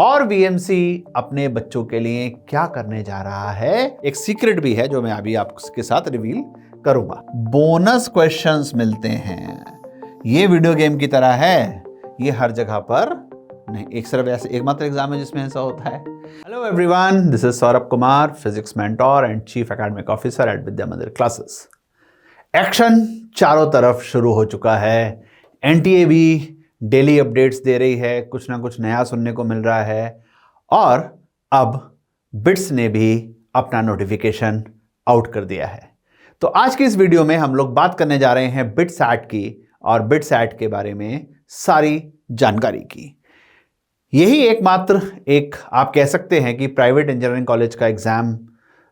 और वीएमसी अपने बच्चों के लिए क्या करने जा रहा है। एक सीक्रेट भी है जो मैं अभी आपके साथ रिवील करूंगा। बोनस क्वेश्चंस मिलते हैं। ये वीडियो गेम की तरह है, ये हर जगह पर नहीं, एक सिर्फ ऐसे एकमात्र एग्जाम है जिसमें ऐसा होता है। Hello everyone, this is Saurabh Kumar, physics mentor and chief academic officer at Vidya Mandir classes. Action चारों तरफ शुरू हो चुका है। एनटीए भी डेली अपडेट्स दे रही है, कुछ ना कुछ नया सुनने को मिल रहा है। और अब बिट्स ने भी अपना नोटिफिकेशन आउट कर दिया है। तो आज की इस वीडियो में हम लोग बात करने जा रहे हैं बिट्सैट की और बिट्सैट के बारे में सारी जानकारी की। यही एकमात्र एक आप कह सकते हैं कि प्राइवेट इंजीनियरिंग कॉलेज का एग्जाम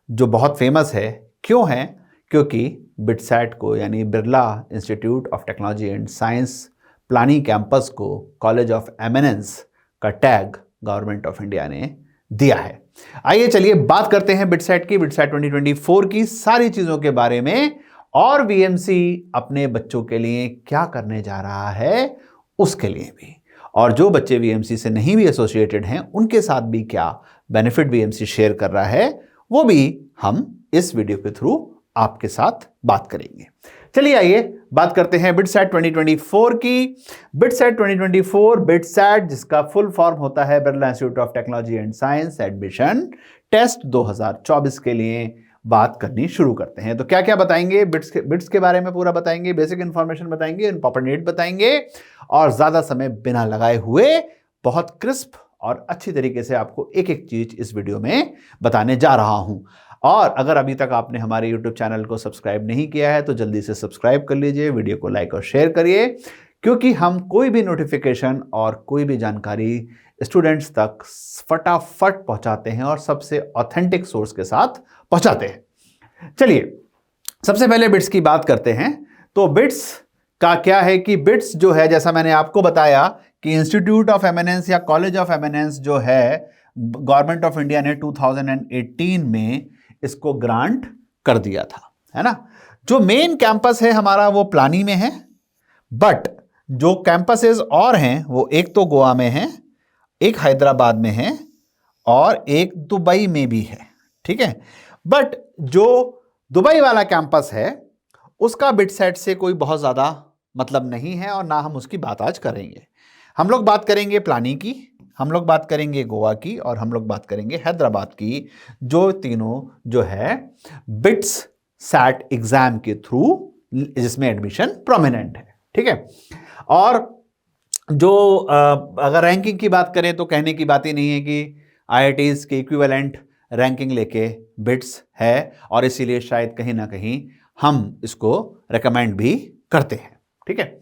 जो बहुत फेमस है। क्यों है? क्योंकि बिट्सैट को यानी Birla institute of technology and science Pilani campus को कॉलेज ऑफ एमिनेंस का टैग गवर्नमेंट ऑफ इंडिया ने दिया है। आइए चलिए बात करते हैं बिट्सैट की, बिट्सैट 2024 की सारी चीजों के बारे में और वीएमसी अपने बच्चों के लिए क्या करने जा रहा है उसके लिए भी। और जो बच्चे वीएमसी से नहीं भी एसोसिएटेड हैं उनके साथ भी क्या बेनिफिट वीएमसी शेयर कर रहा है वो भी हम इस वीडियो के थ्रू आपके साथ बात करेंगे। चलिए आइए बात करते हैं बिट्सैट 2024 की। बिट्सैट 2024 बिट्सैट जिसका फुल फॉर्म होता है Birla institute of technology and science admission test 2024 के लिए बात करनी शुरू करते हैं। तो क्या क्या बताएंगे बिट्स के बारे में पूरा बताएंगे, बेसिक इंफॉर्मेशन बताएंगे, इंपॉर्टेंट बताएंगे और ज्यादा समय बिना लगाए हुए बहुत क्रिस्प और अच्छी तरीके से आपको एक एक चीज इस वीडियो में बताने जा रहा हूं। और अगर अभी तक आपने हमारे YouTube चैनल को सब्सक्राइब नहीं किया है तो जल्दी से सब्सक्राइब कर लीजिए, वीडियो को लाइक और शेयर करिए, क्योंकि हम कोई भी नोटिफिकेशन और कोई भी जानकारी स्टूडेंट्स तक फटाफट पहुंचाते हैं और सबसे ऑथेंटिक सोर्स के साथ पहुंचाते हैं। चलिए सबसे पहले बिट्स की बात करते हैं। तो बिट्स का क्या है कि बिट्स जो है, जैसा मैंने आपको बताया कि इंस्टीट्यूट ऑफ एमिनेंस या कॉलेज ऑफ एमिनेंस जो है गवर्नमेंट ऑफ इंडिया ने 2018 में इसको ग्रांट कर दिया था, है ना। जो मेन कैंपस है हमारा वो प्लानी में है, बट जो कैंपसेस और हैं वो एक तो गोवा में है, एक हैदराबाद में है और एक दुबई में भी है, ठीक है। बट जो दुबई वाला कैंपस है उसका बिट्सैट से कोई बहुत ज़्यादा मतलब नहीं है और ना हम उसकी बात आज करेंगे। हम लोग बात करेंगे प्लानी की, हम लोग बात करेंगे गोवा की और हम लोग बात करेंगे हैदराबाद की, जो तीनों जो है बिट्सैट एग्जाम के थ्रू जिसमें एडमिशन प्रोमिनेंट है, ठीक है। और जो अगर रैंकिंग की बात करें तो कहने की बात ही नहीं है कि आईआईटीज के इक्विवेलेंट रैंकिंग लेके बिट्स है और इसीलिए शायद कहीं ना कहीं हम इसको रेकमेंड भी करते हैं, ठीक है।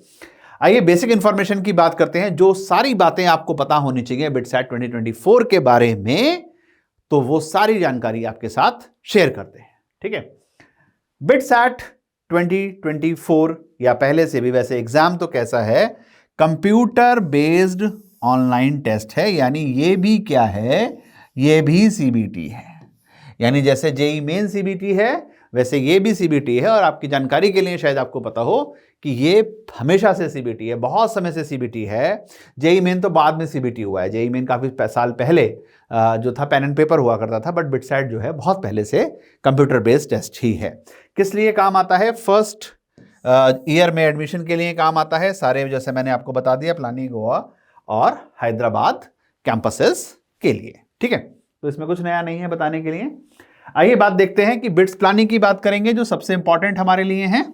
आइए बेसिक इंफॉर्मेशन की बात करते हैं। जो सारी बातें आपको पता होनी चाहिए बिट्सैट 2024 के बारे में, तो वो सारी जानकारी आपके साथ शेयर करते हैं, ठीक है। बिट्सैट 2024 या पहले से भी वैसे एग्जाम तो कैसा है, कंप्यूटर बेस्ड ऑनलाइन टेस्ट है, यानी ये भी क्या है, ये भी सीबीटी है। यानी जैसे जेईई मेन सीबीटी है वैसे ये भी सीबीटी है। और आपकी जानकारी के लिए शायद आपको पता हो कि ये हमेशा से सीबीटी है, बहुत समय से सीबीटी है। जेईई मेन तो बाद में सीबीटी हुआ है। जेईई मेन काफ़ी साल पहले जो था पेन एंड पेपर हुआ करता था, बट बिट्सैट जो है बहुत पहले से कंप्यूटर बेस्ड टेस्ट ही है। किस लिए काम आता है? फर्स्ट ईयर में एडमिशन के लिए काम आता है। सारे जैसे मैंने आपको बता दिया प्लानी, गोवा और हैदराबाद कैंपसेस के लिए, ठीक है। तो इसमें कुछ नया नहीं है बताने के लिए। आइए बात देखते हैं कि बिट्स प्लानी की बात करेंगे जो सबसे इंपॉर्टेंट हमारे लिए है।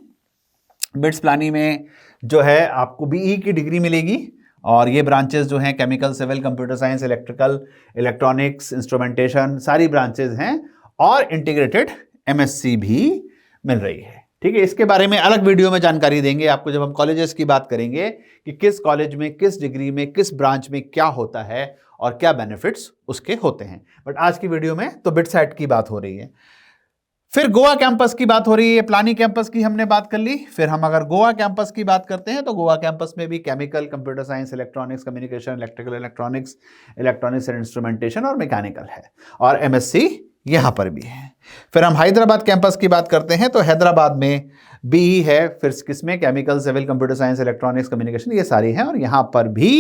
बिट्स प्लानी में जो है आपको बीई की डिग्री मिलेगी और ये ब्रांचेस जो हैं chemical, civil, computer science, electrical, electronics, instrumentation, सारी ब्रांचेस हैं और इंटीग्रेटेड एमएससी भी मिल रही है, ठीक है। इसके बारे में अलग वीडियो में जानकारी देंगे आपको जब हम कॉलेजेस की बात करेंगे कि किस कॉलेज में, किस डिग्री में, किस ब्रांच में क्या होता है और क्या बेनिफिट्स उसके होते हैं। बट आज की वीडियो में तो बिट्सैट की बात हो रही है। फिर गोवा कैंपस की बात हो रही है। प्लानी कैंपस की हमने बात कर ली। फिर हम अगर गोवा कैंपस की बात करते हैं तो गोवा कैंपस में भी chemical, computer science, electronics, communication, electrical, electronics and instrumentation और मैकेनिकल है और एमएससी यहां पर भी है। फिर हम हैदराबाद कैंपस की बात करते हैं तो हैदराबाद में बीई है, फिर किसमें chemical, civil, computer science, electronics, communication, ये सारी हैं और यहां पर भी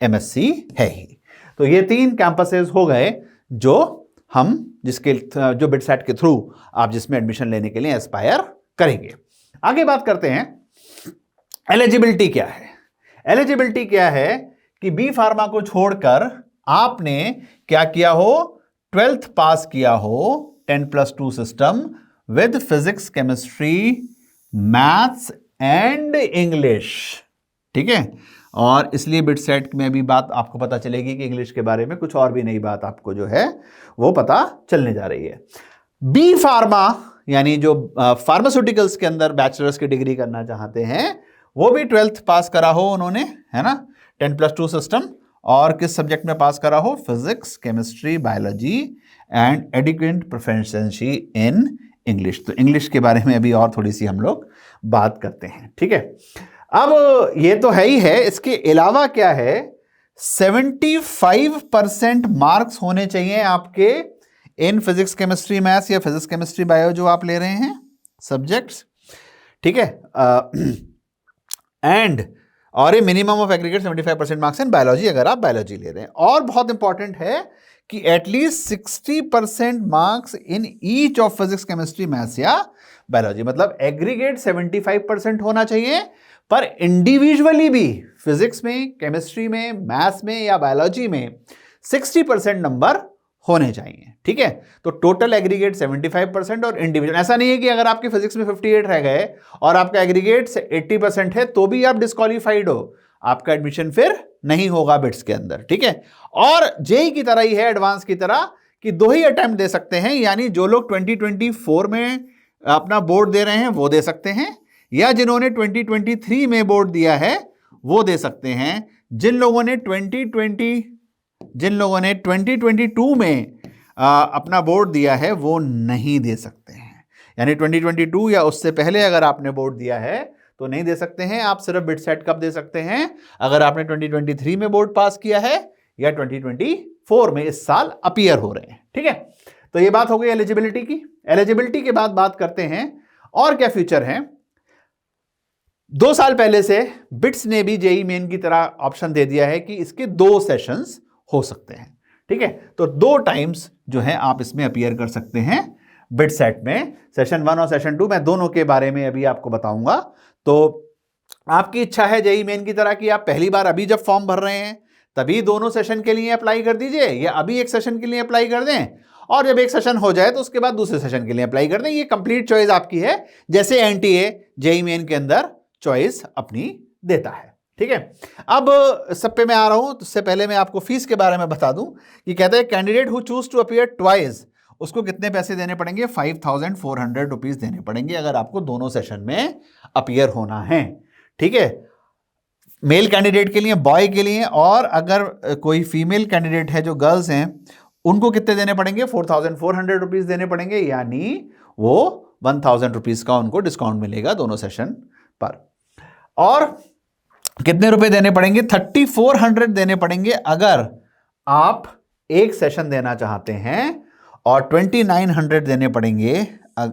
एमएससी है ही। तो ये 3 कैंपसेस हो गए जो हम जो बिटसेट के थ्रू आप जिसमें एडमिशन लेने के लिए एस्पायर करेंगे। आगे बात करते हैं एलिजिबिलिटी क्या है। एलिजिबिलिटी क्या है कि बी फार्मा को छोड़कर आपने क्या किया हो, 12th पास किया हो 10+2 system with physics, chemistry, maths and English. ठीक है, और इसलिए बिटसेट में भी बात आपको पता चलेगी कि इंग्लिश के बारे में कुछ और भी नई बात आपको जो है वो पता चलने जा रही है। बी फार्मा यानी जो फार्मास्यूटिकल्स के अंदर बैचलर्स की डिग्री करना चाहते हैं वो भी 12th पास करा हो उन्होंने, है ना, 10+2 सिस्टम, और किस सब्जेक्ट में पास करा हो, physics, chemistry, biology and adequate proficiency in English. तो इंग्लिश के बारे में अभी और थोड़ी सी हम लोग बात करते हैं। ठीक है, अब ये तो है ही है, इसके अलावा क्या है, 75% मार्क्स होने चाहिए आपके इन फिजिक्स, केमिस्ट्री, मैथ्स या फिजिक्स, केमिस्ट्री, बायो जो आप ले रहे हैं सब्जेक्ट्स। ठीक है, एंड और ए minimum of aggregate 75% marks in biology अगर आप बायोलॉजी ले रहे हैं। और बहुत इंपॉर्टेंट है कि at least 60% marks in each of physics, chemistry, maths या बायोलॉजी, मतलब एग्रीगेट 75% होना चाहिए, पर इंडिविजुअली भी फिजिक्स में, केमिस्ट्री में, मैथ्स में या बायोलॉजी में 60% नंबर होने चाहिए। ठीक है, तो टोटल एग्रीगेट 75% और इंडिविजुअल, ऐसा नहीं है कि अगर आपके फिजिक्स में 58 रह गए और आपका एग्रीगेट 80% है तो भी आप डिस्क्वालीफाइड हो, आपका एडमिशन फिर नहीं होगा बिट्स के अंदर। ठीक है, और जेई की तरह ही है, एडवांस की तरह, कि 2 ही अटेम्प्ट दे सकते हैं, यानी जो लोग 2024 में अपना बोर्ड दे रहे हैं वो दे सकते हैं, या जिन्होंने 2023 में बोर्ड दिया है वो दे सकते हैं। जिन लोगों ने 2022 में अपना बोर्ड दिया है वो नहीं दे सकते हैं, यानी 2022 या उससे पहले अगर आपने बोर्ड दिया है तो नहीं दे सकते हैं। आप सिर्फ बिटसेट कब दे सकते हैं, अगर आपने 2023 में बोर्ड पास किया है या 2024 में इस साल अपीयर हो रहे हैं। ठीक है, तो ये बात हो गई एलिजिबिलिटी की। एलिजिबिलिटी के बाद बात करते हैं और क्या फ्यूचर है। 2 साल पहले से बिट्स ने भी जेई मेन की तरह ऑप्शन दे दिया है कि इसके 2 सेशंस हो सकते हैं। ठीक है, तो 2 टाइम्स जो है आप इसमें अपीयर कर सकते हैं बिटसेट में, सेशन 1 और सेशन 2। मैं दोनों के बारे में अभी आपको बताऊंगा। तो आपकी इच्छा है जेई मेन की तरह कि आप पहली बार अभी जब फॉर्म भर रहे हैं तभी दोनों सेशन के लिए अप्लाई कर दीजिए, या अभी एक सेशन के लिए अप्लाई कर दें और जब एक सेशन हो जाए तो उसके बाद दूसरे सेशन के लिए अप्लाई कर दें। ये कंप्लीट चॉइस आपकी है, जैसे एनटीए जेई मेन के अंदर चॉइस अपनी देता है। ठीक है, अब सब पे मैं आ रहा हूं, तो उससे पहले मैं आपको फीस के बारे में बता दूं कि कहते हैं candidate who choose to appear twice, उसको कितने पैसे देने पड़ेंगे, 5400 रुपीज देने पड़ेंगे अगर आपको दोनों सेशन में अपीयर होना है। ठीक है, मेल कैंडिडेट के लिए, बॉय के लिए, और अगर कोई फीमेल कैंडिडेट है जो गर्ल्स हैं उनको कितने देने पड़ेंगे, 4400 रुपीज देने पड़ेंगे, यानी वो 1000 रुपीज का उनको डिस्काउंट मिलेगा दोनों सेशन पर। और कितने रुपए देने पड़ेंगे, 3400 देने पड़ेंगे अगर आप एक सेशन देना चाहते हैं, और 2900 देने पड़ेंगे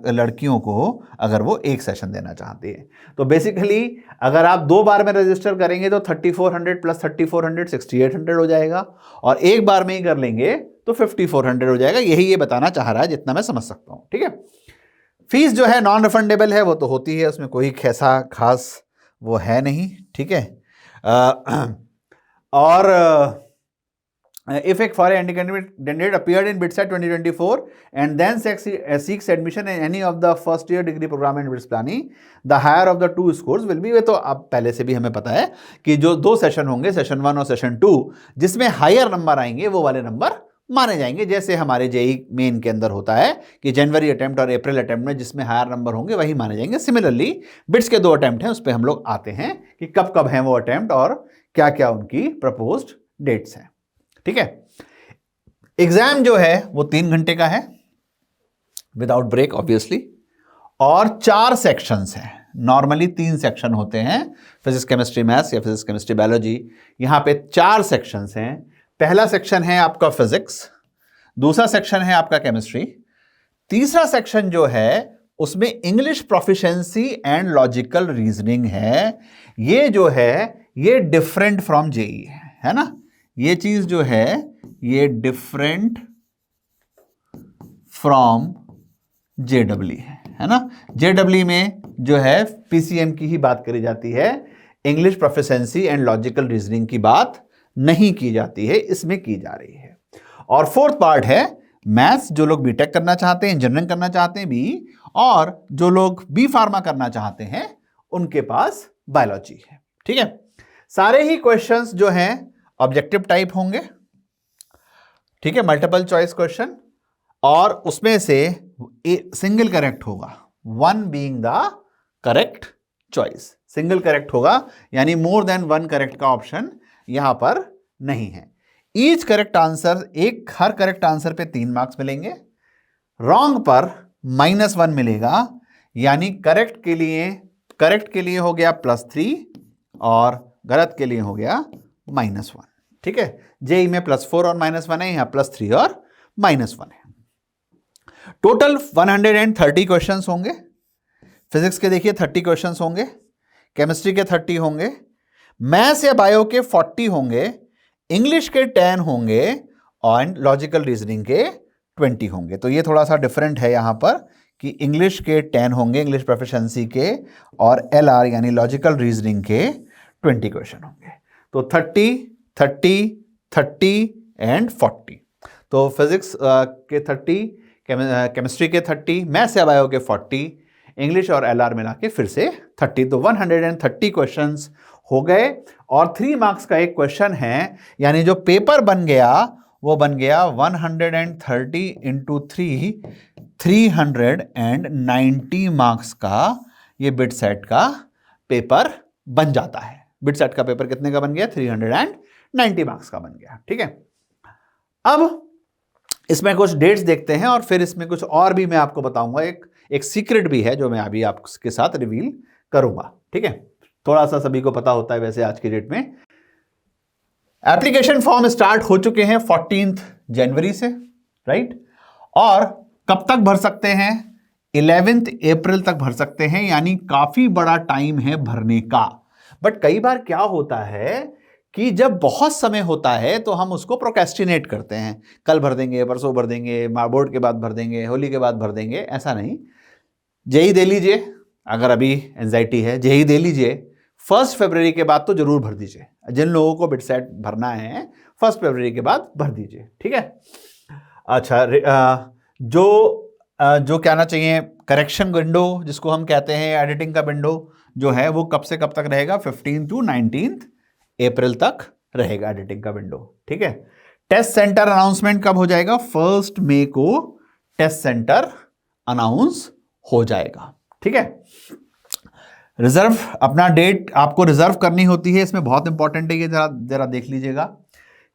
लड़कियों को अगर वो एक सेशन देना चाहती है। तो बेसिकली अगर आप 2 बार में रजिस्टर करेंगे तो 3400 प्लस 3400 6800 हो जाएगा, और एक बार में ही कर लेंगे तो 5400 हो जाएगा। यही ये बताना चाह रहा है, जितना मैं समझ सकता हूं। ठीक है, फीस जो है नॉन रिफंडेबल है, वो तो होती है, उसमें कोई ऐसा खास वो है नहीं। ठीक है, और if a foreign candidate appeared in BITSAT 2024 and then seeks admission in any of the first year degree program in BITS planning, the higher of the 2 scores will be, तो अब पहले से भी हमें पता है कि जो 2 सेशन होंगे, सेशन 1 और सेशन 2, जिसमें हायर नंबर आएंगे वो वाले नंबर माने जाएंगे, जैसे हमारे जेई मेन के अंदर होता है कि जनवरी अटेम्प्ट और अप्रैल अटेम्प्ट में जिसमें हायर नंबर होंगे वही माने जाएंगे। सिमिलरली बिट्स के 2 अटेम्प्ट हैं, उस पर हम लोग आते हैं कि कब कब हैं वो अटेम्प्ट और क्या क्या उनकी प्रपोज्ड डेट्स हैं। ठीक है, एग्जाम जो है वो 3 घंटे का है विदाउट ब्रेक ऑब्वियसली, और 4 सेक्शंस हैं। नॉर्मली 3 सेक्शन होते हैं, फिजिक्स, केमिस्ट्री, मैथ्स या फिजिक्स, केमिस्ट्री, बायोलॉजी। यहां पे 4 सेक्शंस हैं। पहला सेक्शन है आपका फिजिक्स, दूसरा सेक्शन है आपका केमिस्ट्री, तीसरा सेक्शन जो है उसमें English proficiency and logical reasoning है। ये जो है ये डिफरेंट फ्रॉम जेई है ना, ये चीज जो है ये डिफरेंट फ्रॉम जेडब्ल्यू है ना। जेडब्ल्यू में जो है पीसीएम की ही बात करी जाती है, English proficiency and logical reasoning की बात नहीं की जाती है, इसमें की जा रही है। और फोर्थ पार्ट है मैथ्स, जो लोग बीटेक करना चाहते हैं, इंजीनियरिंग करना चाहते हैं बी, और जो लोग बी फार्मा करना चाहते हैं उनके पास बायोलॉजी है। ठीक है, सारे ही क्वेश्चंस जो हैं ऑब्जेक्टिव टाइप होंगे। ठीक है, मल्टीपल चॉइस क्वेश्चन, और उसमें से सिंगल करेक्ट होगा, one being the correct choice. Single correct होगा यानी मोर देन वन करेक्ट का ऑप्शन यहां पर नहीं है। ईच करेक्ट आंसर, हर करेक्ट आंसर पे 3 मार्क्स मिलेंगे, रॉन्ग पर -1 मिलेगा, यानी करेक्ट के लिए हो गया +3 और गलत के लिए हो गया -1। ठीक है, जेई में +4 और -1 है, यहां +3 और -1 है। टोटल 130 क्वेश्चंस होंगे। फिजिक्स के देखिए 30 क्वेश्चंस होंगे, केमिस्ट्री के 30 होंगे, मैथ्स या बायो के 40 होंगे, इंग्लिश के 10 होंगे और लॉजिकल रीजनिंग के 20 होंगे। तो ये थोड़ा सा डिफरेंट है यहां पर कि इंग्लिश के 10 होंगे, इंग्लिश प्रोफिशिएंसी के, और एलआर यानी लॉजिकल रीजनिंग के 20 क्वेश्चन होंगे। तो 30, 30, 30 एंड 40। तो फिजिक्स के 30, केमिस्ट्री के 30, मैथ्स या बायो के 40, इंग्लिश और एलआर मिला के फिर से 30। तो 130 क्वेश्चंस हो गए, और 3 मार्क्स का एक क्वेश्चन है, यानी जो पेपर बन गया वो बन गया 130 इंटू 390 मार्क्स का ये बिट सेट का पेपर बन जाता है। बिट सेट का पेपर कितने का बन गया? 390 मार्क्स का बन गया। ठीक है, अब इसमें कुछ डेट्स देखते हैं और फिर इसमें कुछ और भी मैं आपको बताऊंगा। एक सीक्रेट भी है जो मैं अभी आपके साथ रिवील करूंगा। ठीक है, थोड़ा सा सभी को पता होता है वैसे आज की डेट में। एप्लीकेशन फॉर्म स्टार्ट हो चुके हैं 14 जनवरी से, राइट? और कब तक भर सकते हैं? 11 अप्रैल तक भर सकते हैं, यानी काफी बड़ा टाइम है भरने का। बट कई बार क्या होता है कि जब बहुत समय होता है तो हम उसको प्रोक्रेस्टिनेट करते हैं, कल भर देंगे, परसों भर देंगे, बोर्ड के बाद भर देंगे, होली के बाद भर देंगे। ऐसा नहीं, जेई दे लीजिए, अगर अभी एंजाइटी है जेई दे लीजिए, 1 फरवरी के बाद तो जरूर भर दीजिए। जिन लोगों को बिटसेट भरना है 1 फरवरी के बाद भर दीजिए। ठीक है, अच्छा, जो कहना चाहिए करेक्शन विंडो जिसको हम कहते हैं, एडिटिंग का विंडो जो है वो कब से कब तक रहेगा? 15 to 19 अप्रैल तक रहेगा एडिटिंग का विंडो। ठीक है, टेस्ट सेंटर अनाउंसमेंट कब हो जाएगा? 1 मई को टेस्ट सेंटर अनाउंस हो जाएगा। ठीक है, रिजर्व, अपना डेट आपको रिजर्व करनी होती है, इसमें बहुत इंपॉर्टेंट है ये, जरा देख लीजिएगा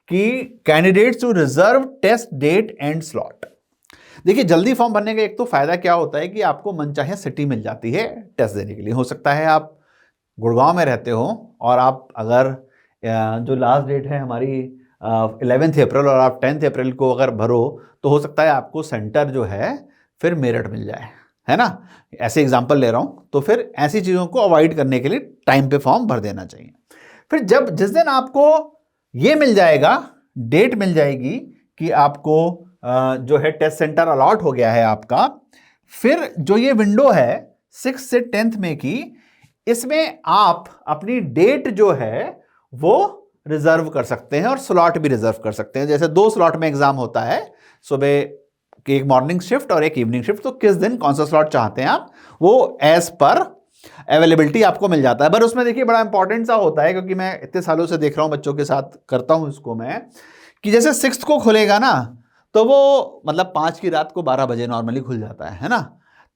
कि candidates to reserve test date and slot. देखिए, जल्दी फॉर्म भरने का एक तो फायदा क्या होता है कि आपको मनचाहे सिटी मिल जाती है टेस्ट देने के लिए। हो सकता है आप गुड़गांव में रहते हो और आप अगर जो लास्ट डेट है हमारी 11 अप्रैल और आप 10 अप्रैल को अगर भरो तो हो सकता है आपको सेंटर जो है फिर मेरठ मिल जाए, है ना? ऐसे एग्जांपल ले रहा हूं। तो फिर ऐसी चीज़ों को अवॉइड करने के लिए टाइम पे फॉर्म भर देना चाहिए। फिर जिस दिन आपको ये मिल जाएगा, डेट मिल जाएगी कि आपको जो है टेस्ट सेंटर अलॉट हो गया है आपका, फिर जो ये विंडो है 6 से 10 मई की, इसमें आप अपनी डेट जो है वो रिजर्व कर सकते हैं और स्लॉट भी रिजर्व कर सकते हैं। जैसे 2 स्लॉट में एग्जाम होता है, सुबह की एक मॉर्निंग शिफ्ट और एक इवनिंग शिफ्ट, तो किस दिन कौन सा स्लॉट चाहते हैं आप, वो एज पर अवेलेबिलिटी आपको मिल जाता है। पर उसमें देखिए बड़ा इंपॉर्टेंट सा होता है, क्योंकि मैं इतने सालों से देख रहा हूं, बच्चों के साथ करता हूं इसको मैं, कि जैसे 6 को खुलेगा ना तो वो मतलब 5 की रात को 12 बजे नॉर्मली खुल जाता है ना?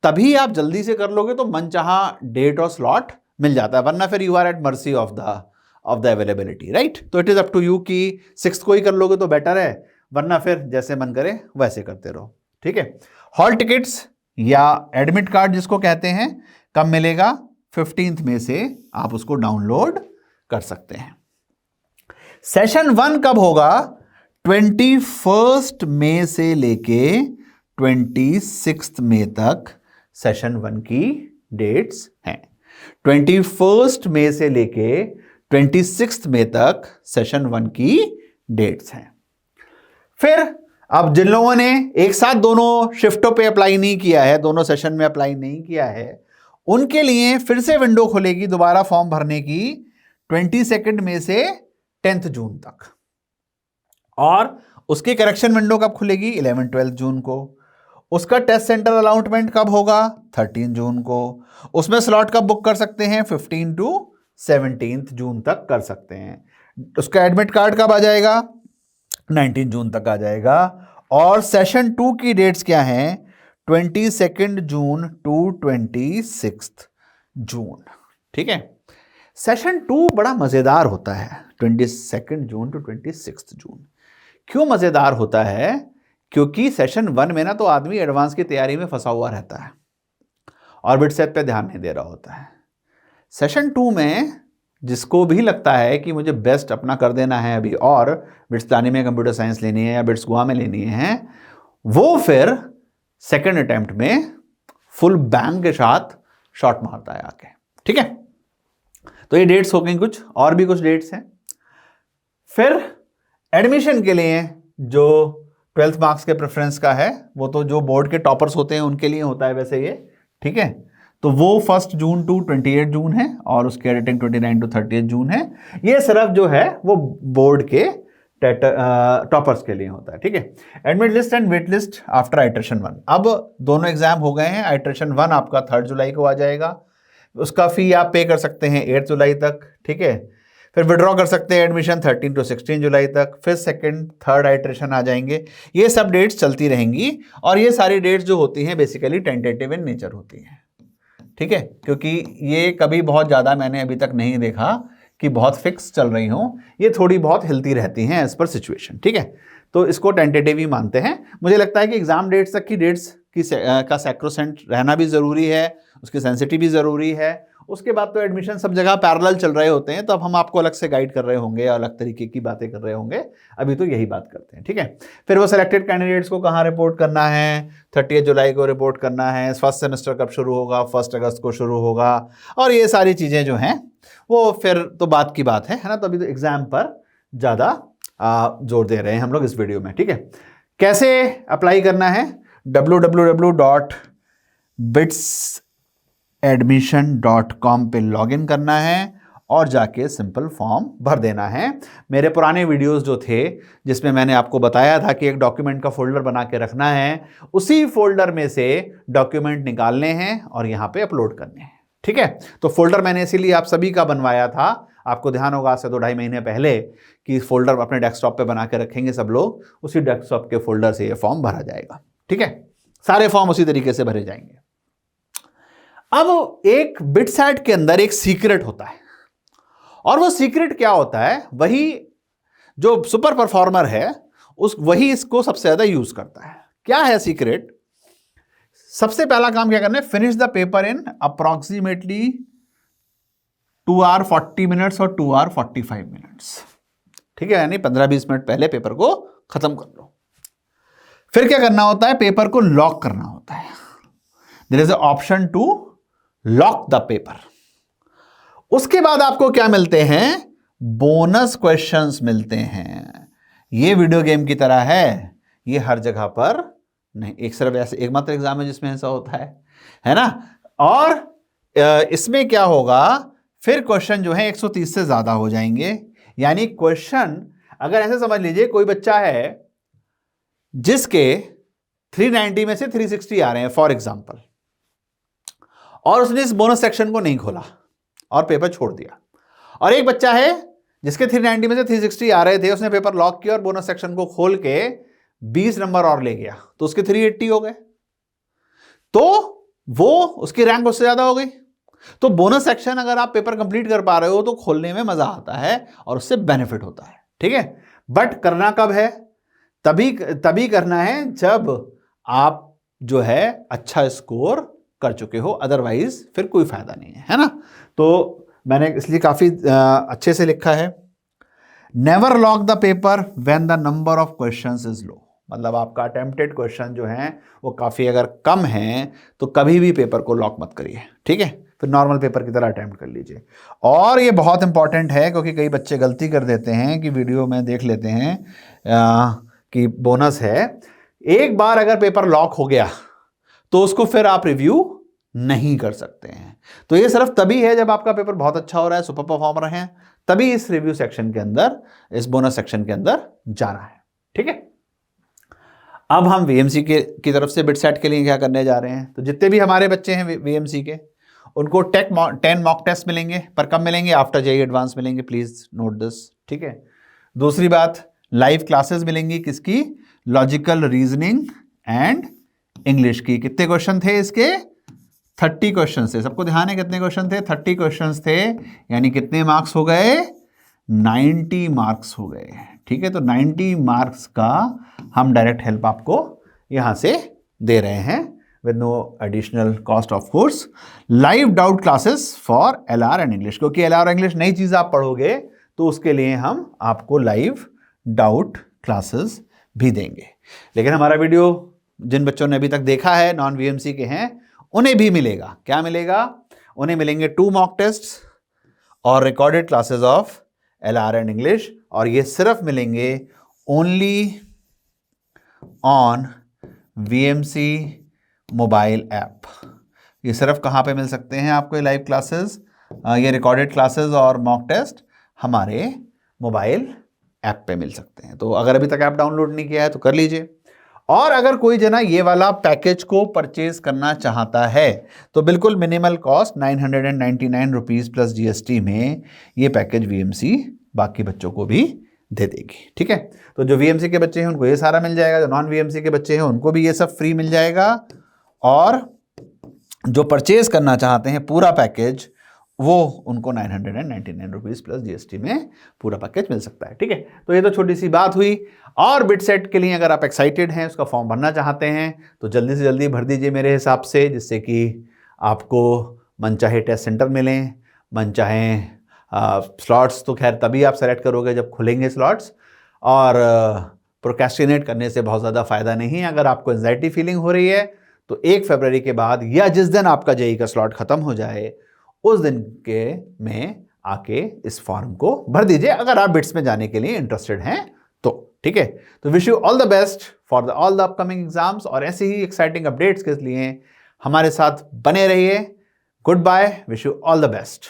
तभी आप जल्दी से कर लोगे तो मनचाहा डेट और स्लॉट मिल जाता है, वरना फिर you are at mercy of the availability, right? तो it is up to you कि 6 को ही कर लोगे तो बेटर है, वरना फिर जैसे मन करे वैसे करते रहो। ठीक है, हॉल टिकट्स या एडमिट कार्ड जिसको कहते हैं, कब मिलेगा? 15 मई से आप उसको डाउनलोड कर सकते हैं। सेशन 1 कब होगा? 21 मई से लेके 26 मई तक सेशन 1 की डेट्स हैं। 21 मई से लेके 26 मई तक सेशन 1 की डेट्स हैं। फिर अब जिन लोगों ने एक साथ दोनों शिफ्टों पे अप्लाई नहीं किया है, दोनों सेशन में अप्लाई नहीं किया है, उनके लिए फिर से विंडो खुलेगी दोबारा फॉर्म भरने की 22 मई से 10 जून तक। और उसकी करेक्शन विंडो कब खुलेगी? 11-12 जून को। उसका टेस्ट सेंटर अलॉटमेंट कब होगा? 13 जून को। उसमें स्लॉट कब बुक कर सकते हैं? 15 to 17 जून तक कर सकते हैं। उसका एडमिट कार्ड कब आ जाएगा? 19 जून तक आ जाएगा। और सेशन 2 की डेट्स क्या हैं? 22 जून टू 26 जून। ठीक है, सेशन 2 बड़ा मजेदार होता है। 22 जून टू 26 जून क्यों मजेदार होता है? क्योंकि सेशन 1 में ना तो आदमी एडवांस की तैयारी में फंसा हुआ रहता है और बिट सेट पे ध्यान नहीं दे रहा होता है। सेशन 2 में जिसको भी लगता है कि मुझे बेस्ट अपना कर देना है अभी और बिट्स प्लानिंग में कंप्यूटर साइंस लेनी है या बिट्स गोवा में लेनी है, वो फिर सेकंड अटेम्प्ट में फुल बैंग के साथ शॉट मारता है आके। ठीक है, तो ये डेट्स हो गई कुछ, और भी कुछ डेट्स हैं। फिर एडमिशन के लिए जो 12th मार्क्स के प्रेफरेंस का है, वो तो जो बोर्ड के टॉपर्स होते हैं उनके लिए होता है वैसे ये। ठीक है, तो वो 1 जून टू 28 जून है और उसकी एडिटिंग 29 टू 30 जून है। ये सिर्फ जो है वो बोर्ड के टॉपर्स के लिए होता है। ठीक है, admit list and wait list after iteration 1। अब दोनों एग्जाम हो गए हैं। आइट्रेशन 1 आपका 3 जुलाई को आ जाएगा। उसका फी आप पे कर सकते हैं 8 जुलाई तक। ठीक है, फिर विड्रॉ कर सकते हैं एडमिशन 13 to 16 जुलाई तक। फिर सेकंड थर्ड आइट्रेशन आ जाएंगे। ये सब डेट्स चलती रहेंगी और ये सारी डेट्स जो होती हैं बेसिकली टेंटेटिव इन नेचर होती हैं। ठीक है, क्योंकि ये कभी बहुत ज़्यादा मैंने अभी तक नहीं देखा कि बहुत फिक्स चल रही हों, ये थोड़ी बहुत हिलती रहती हैं एज पर सिचुएशन। ठीक है, तो इसको टेंटेटिव ही मानते हैं। मुझे लगता है कि एग्जाम डेट्स तक की डेट्स का सैक्रोसेंट रहना भी ज़रूरी है, उसकी सेंसिटिव भी ज़रूरी है। उसके बाद तो एडमिशन सब जगह पैरेलल चल रहे होते हैं, तो अब हम आपको अलग से गाइड कर रहे होंगे, अलग तरीके की बातें कर रहे होंगे। अभी तो यही बात करते हैं। ठीक है, फिर वो सेलेक्टेड कैंडिडेट्स को कहाँ रिपोर्ट करना है? 30 जुलाई को रिपोर्ट करना है। फर्स्ट सेमेस्टर कब शुरू होगा? 1 अगस्त को शुरू होगा। और ये सारी चीज़ें जो हैं वो फिर तो बात की बात है ना। तो अभी तो एग्जाम पर ज़्यादा जोर दे रहे हैं हम लोग इस वीडियो में। ठीक है, कैसे अप्लाई करना है? www.bitsadmission.com पे लॉगिन करना है और जाके सिंपल फॉर्म भर देना है। मेरे पुराने वीडियोस जो थे जिसमें मैंने आपको बताया था कि एक डॉक्यूमेंट का फोल्डर बना के रखना है, उसी फोल्डर में से डॉक्यूमेंट निकालने हैं और यहाँ पे अपलोड करने हैं। ठीक है, तो फोल्डर मैंने इसीलिए आप सभी का बनवाया था। आपको ध्यान होगा आज से 2-2.5 महीने पहले कि फोल्डर अपने डेस्कटॉप पे बना के रखेंगे सब लोग, उसी डेस्कटॉप के फोल्डर से ये फॉर्म भरा जाएगा। ठीक है, सारे फॉर्म उसी तरीके से भरे जाएंगे। अब एक बिटसैट के अंदर एक सीक्रेट होता है और वो सीक्रेट क्या होता है? वही जो सुपर परफॉर्मर है वही इसको सबसे ज्यादा यूज करता है। क्या है सीक्रेट? सबसे पहला काम क्या करना है? Finish the paper in approximately 2 hours 40 minutes और 2 hours 45 minutes। ठीक है, यानी 15-20 मिनट पहले पेपर को खत्म कर लो। फिर क्या करना होता है? पेपर को लॉक करना होता है। There is option to lock the paper. उसके बाद आपको क्या मिलते हैं? बोनस क्वेश्चंस मिलते हैं। ये वीडियो गेम की तरह है, ये हर जगह पर नहीं। एक सिर्फ ऐसे एकमात्र एग्जाम है जिसमें ऐसा होता है ना। और इसमें क्या होगा? फिर क्वेश्चन जो है 130 से ज्यादा हो जाएंगे। यानी क्वेश्चन अगर ऐसे समझ लीजिए, कोई बच्चा है जिसके 390 में से 360 आ रहे हैं फॉर एग्जांपल, और उसने इस बोनस सेक्शन को नहीं खोला और पेपर छोड़ दिया। और एक बच्चा है जिसके 390 में से 360 आ रहे थे, उसने पेपर लॉक किया और बोनस सेक्शन को खोल के 20 नंबर और ले गया, तो उसके 380 हो गए, तो वो उसकी रैंक उससे ज्यादा हो गई। तो बोनस सेक्शन अगर आप पेपर कंप्लीट कर पा रहे हो तो खोलने में मजा आता है और उससे बेनिफिट होता है। ठीक है, बट करना कब है? तभी करना है जब आप जो है अच्छा स्कोर कर चुके हो, अदरवाइज फिर कोई फायदा नहीं है ना। तो मैंने इसलिए काफी अच्छे से लिखा है, never lock the paper when the number of questions is low. मतलब आपका अटेम्प्टेड क्वेश्चन जो है वो काफी अगर कम है तो कभी भी पेपर को लॉक मत करिए। ठीक है, फिर नॉर्मल पेपर की तरह अटेम्प्ट कर लीजिए। और ये बहुत इंपॉर्टेंट है क्योंकि कई बच्चे गलती कर देते हैं कि वीडियो में देख लेते हैं कि बोनस है। एक बार अगर पेपर लॉक हो गया तो उसको फिर आप रिव्यू नहीं कर सकते हैं। तो ये सिर्फ तभी है जब आपका पेपर बहुत अच्छा हो रहा है, सुपर परफॉर्मर हैं, तभी इस रिव्यू सेक्शन के अंदर, इस बोनस सेक्शन के अंदर जाना है। ठीक है, अब हम वीएमसी की तरफ से बिट सेट के लिए क्या करने जा रहे हैं। तो जितने भी हमारे बच्चे हैं वीएमसी के, उनको 10 मॉक टेस्ट मिलेंगे, पर कब मिलेंगे? आफ्टर जेईई एडवांस मिलेंगे, प्लीज नोट दिस। ठीक है, दूसरी बात, लाइव क्लासेस मिलेंगी किसकी? लॉजिकल रीजनिंग एंड इंग्लिश की। कितने क्वेश्चन थे इसके? 30 क्वेश्चन थे। सबको ध्यान है कितने क्वेश्चन थे? 30 क्वेश्चन थे, यानी कितने मार्क्स हो गए? 90 मार्क्स हो गए। ठीक है, तो 90 मार्क्स का हम डायरेक्ट हेल्प आपको यहां से दे रहे हैं with no additional cost of course. Live doubt classes for LR and English, क्योंकि एलआर इंग्लिश नई चीज आप पढ़ोगे तो उसके लिए हम आपको लाइव डाउट क्लासेस भी देंगे। लेकिन हमारा वीडियो जिन बच्चों ने अभी तक देखा है, नॉन वीएमसी के हैं, उन्हें भी मिलेगा। क्या मिलेगा? उन्हें मिलेंगे 2 मॉक टेस्ट और recorded classes of LR and English, और ये सिर्फ मिलेंगे only on VMC mobile app. ये सिर्फ कहाँ पे मिल सकते हैं आपको ये लाइव क्लासेस, ये रिकॉर्डेड क्लासेस और मॉक टेस्ट हमारे मोबाइल ऐप पे मिल सकते हैं। तो अगर अभी तक ऐप डाउनलोड नहीं किया है तो कर लीजिए। और अगर कोई जना ये वाला पैकेज को परचेज करना चाहता है तो बिल्कुल minimal cost 999 rupees plus GST में ये पैकेज वीएमसी बाकी बच्चों को भी दे देगी। ठीक है, तो जो वीएमसी के बच्चे हैं उनको ये सारा मिल जाएगा, जो नॉन वीएमसी के बच्चे हैं उनको भी ये सब फ्री मिल जाएगा, और जो परचेज करना चाहते हैं पूरा पैकेज वो उनको 999 रुपीज प्लस जीएसटी में पूरा पैकेज मिल सकता है। ठीक है, तो ये तो छोटी सी बात हुई। और बिट सेट के लिए अगर आप एक्साइटेड हैं, उसका फॉर्म भरना चाहते हैं, तो जल्दी से जल्दी भर दीजिए मेरे हिसाब से, जिससे कि आपको मनचाहे टेस्ट सेंटर मिलें, मनचाहे स्लॉट्स तो खैर तभी आप सेलेक्ट करोगे जब खुलेंगे स्लॉट्स, और प्रोक्रेस्टिनेट करने से बहुत ज़्यादा फायदा नहीं है। अगर आपको एंजाइटी फीलिंग हो रही है तो 1 फरवरी के बाद या जिस दिन आपका जेईई का स्लॉट खत्म हो जाए उस दिन के में आके इस फॉर्म को भर दीजिए, अगर आप बिट्स में जाने के लिए इंटरेस्टेड हैं तो। ठीक है, तो wish you all the best for all the upcoming exams, और ऐसे ही एक्साइटिंग अपडेट्स के लिए हमारे साथ बने रहिए। Good bye, wish you all the best.